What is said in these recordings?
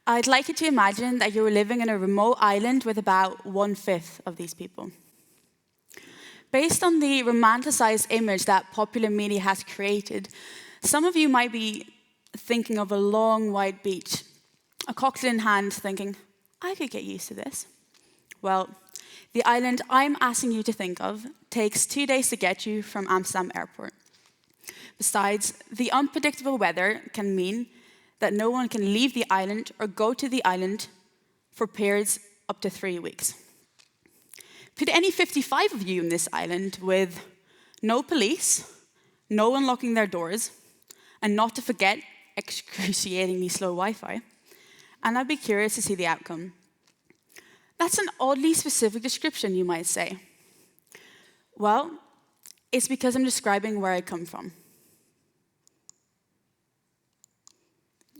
I'd like you to imagine that you were living in a remote island with about 1/5 of these people. Based on the romanticized image that popular media has created, some of you might be thinking of a long, white beach, a cocktail in hand, thinking, I could get used to this. Well, the island I'm asking you to think of takes 2 days to get you from Amsterdam Airport. Besides, the unpredictable weather can mean that no one can leave the island or go to the island for periods up to 3 weeks. Put any 55 of you on this island with no police, no one locking their doors, and not to forget excruciatingly slow Wi-Fi, and I'd be curious to see the outcome. That's an oddly specific description, you might say. Well, it's because I'm describing where I come from.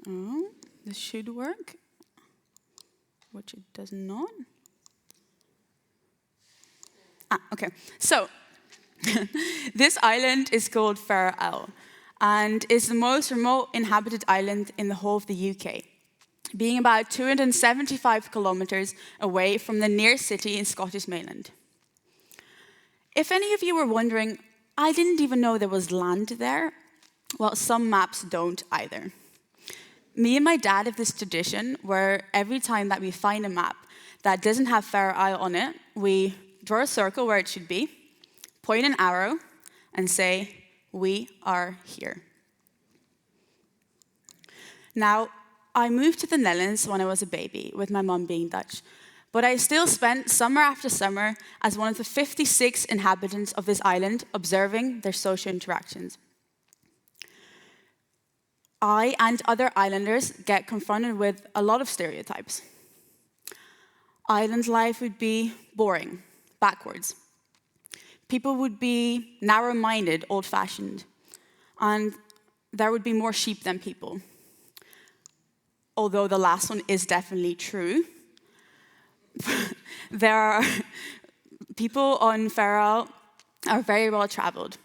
Oh, this should work, which it does not. Okay. So, this island is called Faroe Isle, and is the most remote inhabited island in the whole of the UK, being about 275 kilometers away from the nearest city in Scottish mainland. If any of you were wondering, I didn't even know there was land there, well, some maps don't either. Me and my dad have this tradition where every time that we find a map that doesn't have Faroe Isle on it, we draw a circle where it should be, point an arrow, and say, we are here. Now, I moved to the Netherlands when I was a baby, with my mum being Dutch, but I still spent summer after summer as one of the 56 inhabitants of this island observing their social interactions. I and other islanders get confronted with a lot of stereotypes. Island life would be boring, backwards. People would be narrow-minded, old-fashioned, and there would be more sheep than people. Although the last one is definitely true. There are people on Faroe are very well traveled.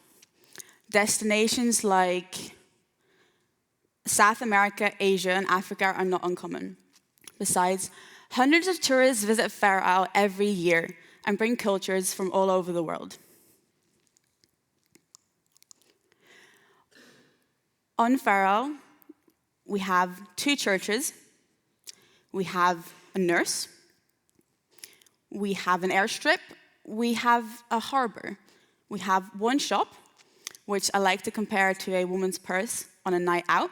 Destinations like South America, Asia, and Africa are not uncommon. Besides, hundreds of tourists visit Faroe Isle every year and bring cultures from all over the world. On Faroe, we have 2 churches, we have a nurse, we have an airstrip, we have a harbor, we have 1 shop, which I like to compare to a woman's purse on a night out,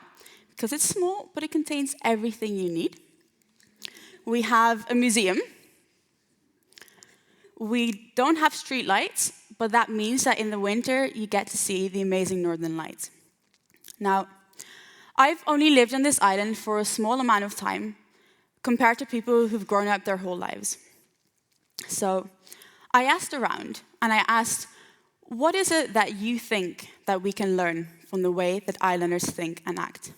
because it's small, but it contains everything you need. We have a museum. We don't have street lights, but that means that in the winter, you get to see the amazing northern lights. Now, I've only lived on this island for a small amount of time compared to people who've grown up their whole lives. So I asked around, and I asked, what is it that you think that we can learn from the way that islanders think and act?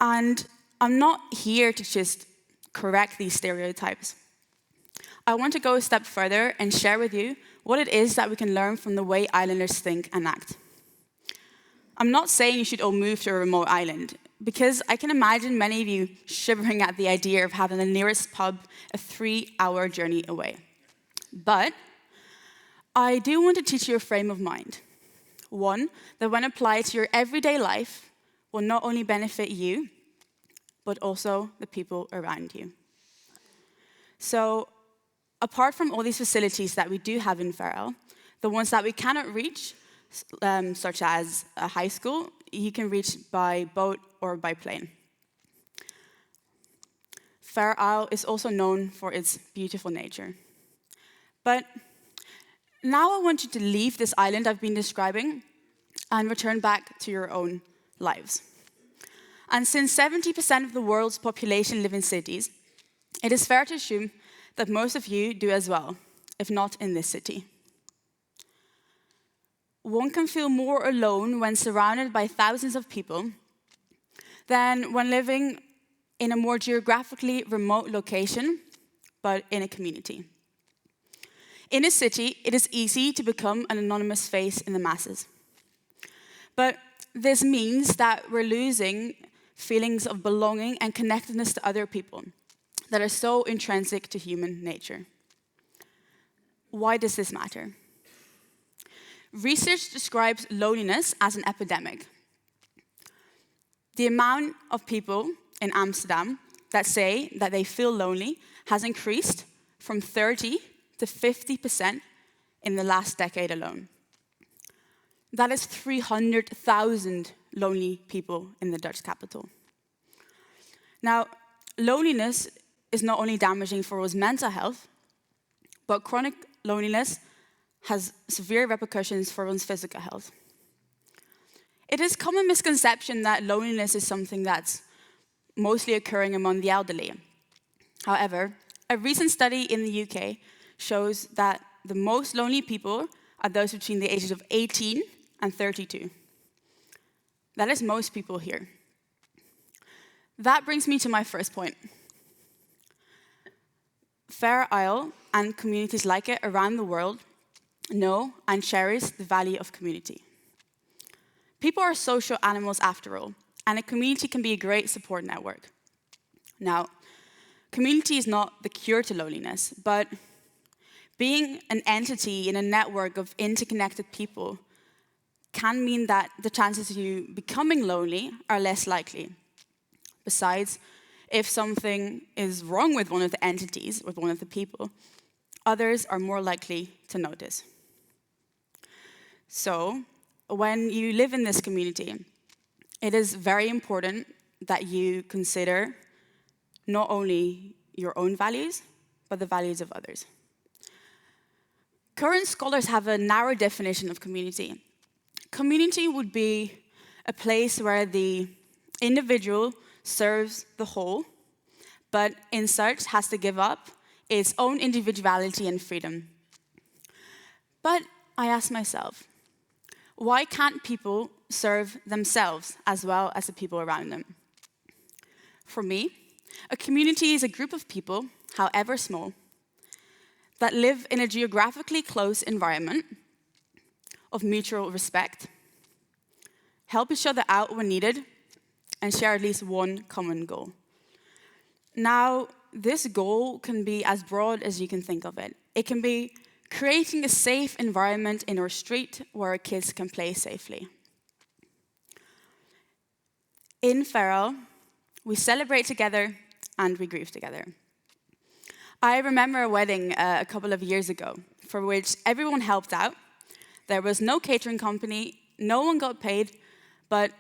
And I'm not here to just correct these stereotypes. I want to go a step further and share with you what it is that we can learn from the way islanders think and act. I'm not saying you should all move to a remote island, because I can imagine many of you shivering at the idea of having the nearest pub a 3-hour journey away. But I do want to teach you a frame of mind. One that when applied to your everyday life will not only benefit you, but also the people around you. So, apart from all these facilities that we do have in Faroe, the ones that we cannot reach, such as a high school, you can reach by boat or by plane. Faroe Isle is also known for its beautiful nature. But now I want you to leave this island I've been describing and return back to your own lives. And since 70% of the world's population live in cities, it is fair to assume that most of you do as well, if not in this city. One can feel more alone when surrounded by thousands of people than when living in a more geographically remote location, but in a community. In a city, it is easy to become an anonymous face in the masses. But this means that we're losing feelings of belonging and connectedness to other people that are so intrinsic to human nature. Why does this matter? Research describes loneliness as an epidemic. The amount of people in Amsterdam that say that they feel lonely has increased from 30 to 50% in the last decade alone. That is 300,000 lonely people in the Dutch capital. Now, loneliness is not only damaging for one's mental health, but chronic loneliness has severe repercussions for one's physical health. It is a common misconception that loneliness is something that's mostly occurring among the elderly. However, a recent study in the UK shows that the most lonely people are those between the ages of 18 and 32. That is most people here. That brings me to my first point. Fair Isle and communities like it around the world know and cherish the value of community. People are social animals after all, and a community can be a great support network. Now, community is not the cure to loneliness, but being an entity in a network of interconnected people can mean that the chances of you becoming lonely are less likely. Besides, if something is wrong with one of the entities, with one of the people, others are more likely to notice. So, when you live in this community, it is very important that you consider not only your own values, but the values of others. Current scholars have a narrow definition of community. Community would be a place where the individual serves the whole, but in such has to give up its own individuality and freedom. But I ask myself, why can't people serve themselves as well as the people around them? For me, a community is a group of people, however small, that live in a geographically close environment of mutual respect, help each other out when needed, and share at least one common goal. Now, this goal can be as broad as you can think of it. It can be creating a safe environment in our street where our kids can play safely. In Ferrell, we celebrate together and we grieve together. I remember a wedding a couple of years ago for which everyone helped out. There was no catering company, no one got paid, but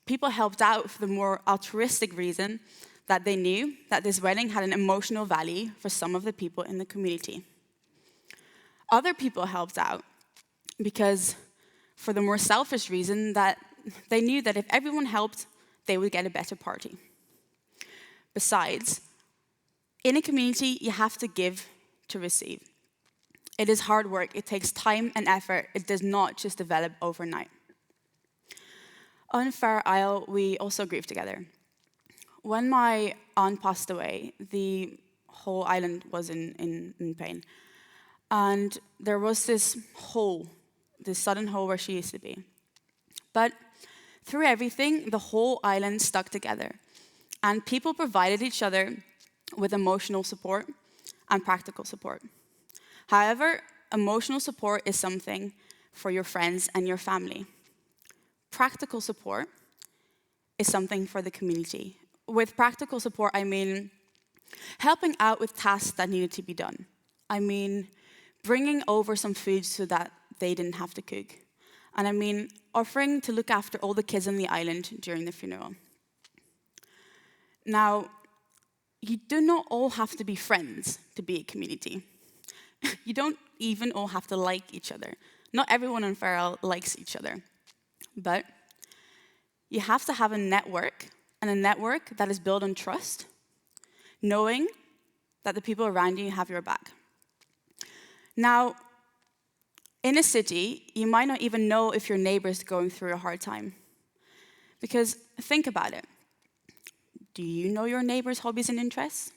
people helped out for the more altruistic reason that they knew that this wedding had an emotional value for some of the people in the community. Other people helped out because for the more selfish reason that they knew that if everyone helped, they would get a better party. Besides, in a community, you have to give to receive. It is hard work. It takes time and effort. It does not just develop overnight. On Fair Isle, we also grieve together. When my aunt passed away, the whole island was in pain. And there was this hole, this sudden hole where she used to be. But through everything, the whole island stuck together. And people provided each other with emotional support and practical support. However, emotional support is something for your friends and your family. Practical support is something for the community. With practical support, I mean helping out with tasks that needed to be done. I mean bringing over some food so that they didn't have to cook. And I mean offering to look after all the kids on the island during the funeral. Now, you do not all have to be friends to be a community. You don't even all have to like each other. Not everyone in Ferrell likes each other. But you have to have a network, and a network that is built on trust, knowing that the people around you have your back. Now, in a city, you might not even know if your neighbor is going through a hard time. Because think about it. Do you know your neighbor's hobbies and interests?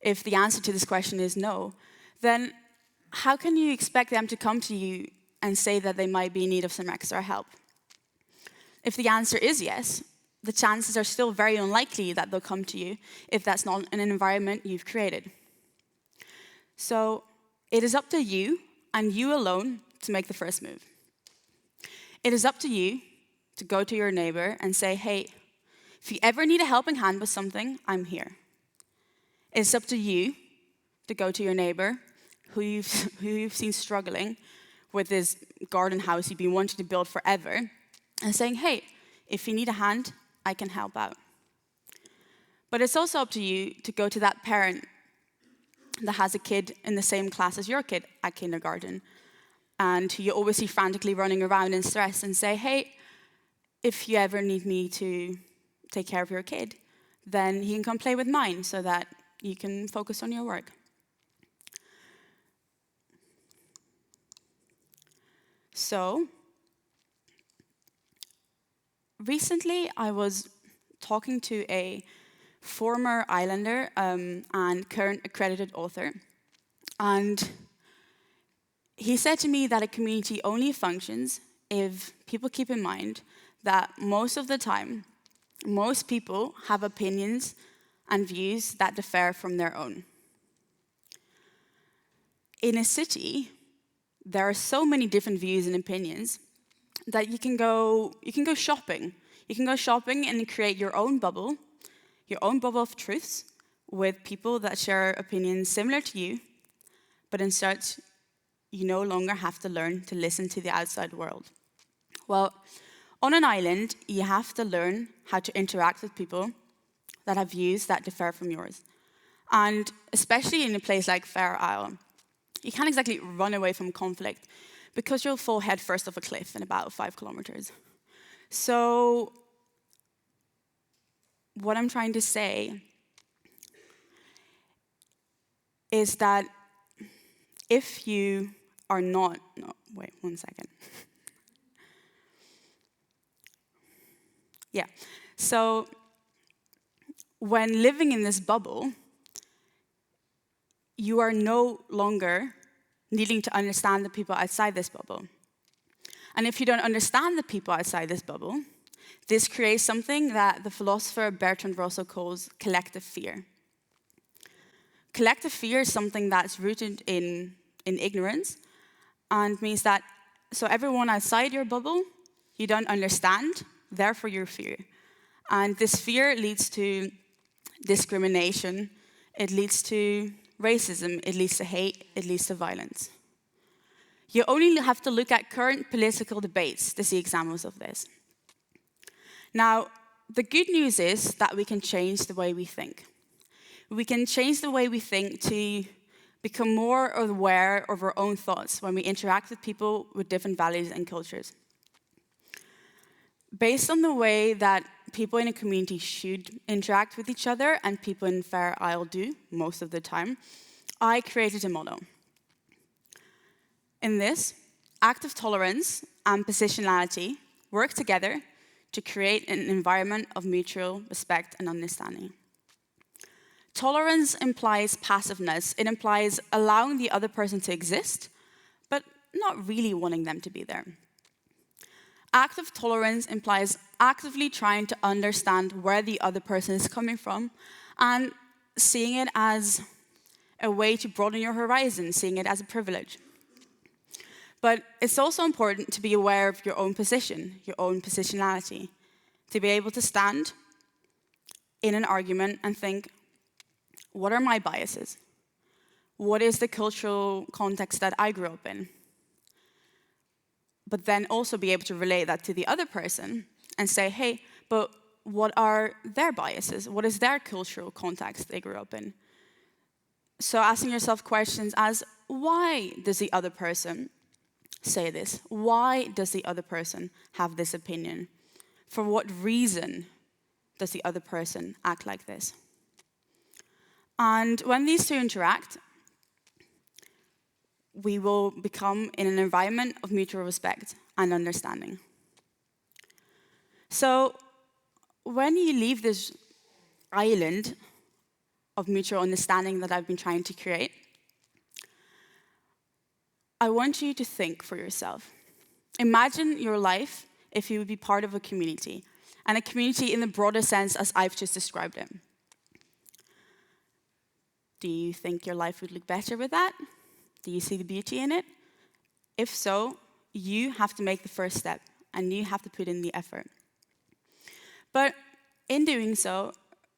If the answer to this question is no, then how can you expect them to come to you and say that they might be in need of some extra help? If the answer is yes, the chances are still very unlikely that they'll come to you if that's not an environment you've created. So it is up to you, and you alone, to make the first move. It is up to you to go to your neighbor and say, hey, if you ever need a helping hand with something, I'm here. It's up to you to go to your neighbor who you've seen struggling with this garden house you've been wanting to build forever, and saying, hey, if you need a hand, I can help out. But it's also up to you to go to that parent that has a kid in the same class as your kid at kindergarten, and who you always see frantically running around in stress, and say, hey, if you ever need me to take care of your kid, then he can come play with mine so that you can focus on your work. So, recently I was talking to a former Islander and current accredited author, and he said to me that a community only functions if people keep in mind that most of the time, most people have opinions and views that differ from their own. In a city, there are so many different views and opinions that you can go shopping. You can go shopping and create your own bubble of truths with people that share opinions similar to you, but in such, you no longer have to learn to listen to the outside world. Well, on an island, you have to learn how to interact with people that have views that differ from yours. And especially in a place like Fair Isle, you can't exactly run away from conflict because you'll fall headfirst off a cliff in about 5 kilometers. So what I'm trying to say is that if you are not, no, wait, 1 second. Yeah, so when living in this bubble, you are no longer needing to understand the people outside this bubble. And if you don't understand the people outside this bubble, this creates something that the philosopher Bertrand Russell calls collective fear. Collective fear is something that's rooted in ignorance, and means that, so everyone outside your bubble, you don't understand, therefore you fear. And this fear leads to discrimination, it leads to racism, it leads to hate, it leads to violence. You only have to look at current political debates to see examples of this. Now, the good news is that we can change the way we think. We can change the way we think to become more aware of our own thoughts when we interact with people with different values and cultures. Based on the way that people in a community should interact with each other, and people in Fair Isle do most of the time, I created a model. In this, active tolerance and positionality work together to create an environment of mutual respect and understanding. Tolerance implies passiveness. It implies allowing the other person to exist, but not really wanting them to be there. Active tolerance implies actively trying to understand where the other person is coming from and seeing it as a way to broaden your horizon, seeing it as a privilege. But it's also important to be aware of your own position, your own positionality, to be able to stand in an argument and think, what are my biases? What is the cultural context that I grew up in? But then also be able to relate that to the other person and say, hey, but what are their biases? What is their cultural context they grew up in? So asking yourself questions as, why does the other person say this? Why does the other person have this opinion? For what reason does the other person act like this? And when these two interact, we will become in an environment of mutual respect and understanding. So when you leave this island of mutual understanding that I've been trying to create, I want you to think for yourself. Imagine your life if you would be part of a community, and a community in the broader sense as I've just described it. Do you think your life would look better with that? Do you see the beauty in it? If so, you have to make the first step, and you have to put in the effort. But in doing so,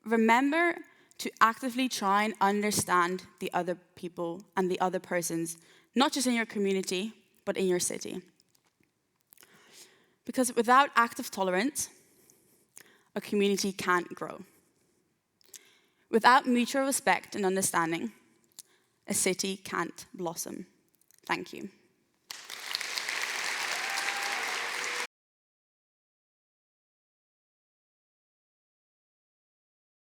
remember to actively try and understand the other people and the other persons, not just in your community, but in your city. Because without active tolerance, a community can't grow. Without mutual respect and understanding, a city can't blossom. Thank you.